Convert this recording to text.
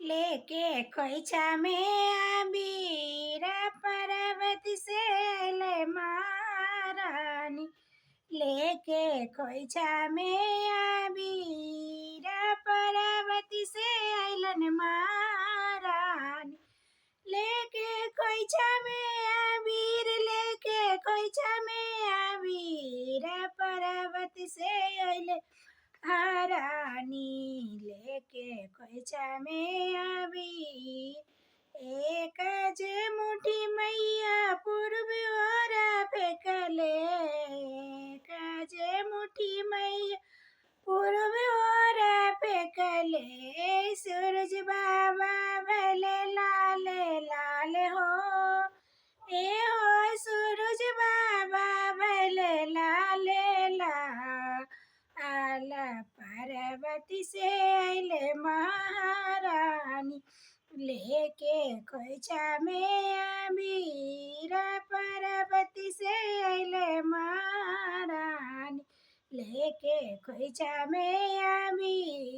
लेके खोइछा में आबिर पर्वत से अइले महारानी। लेके खोइछा में आबिर पर्वत से अइलन महारानी। लेके खोइछा में आबिर लेके खोइछा में आबिर पर्वत से अइले महारानी। लेके खोइछा में आबिर एक जे मुठी मैया पूर्व ओर फेंकले। एक जे मुठी मैया पूर्व ओर फेंकले। सूरज बाबा भले लाल लाल हो। ए हो सूरज बाबा भले लाल लाल। पर्वती से अइले महारानी। लेके खोइछा में आबिर पर्वती से अइले महारानी। लेके खोइछा में आबिर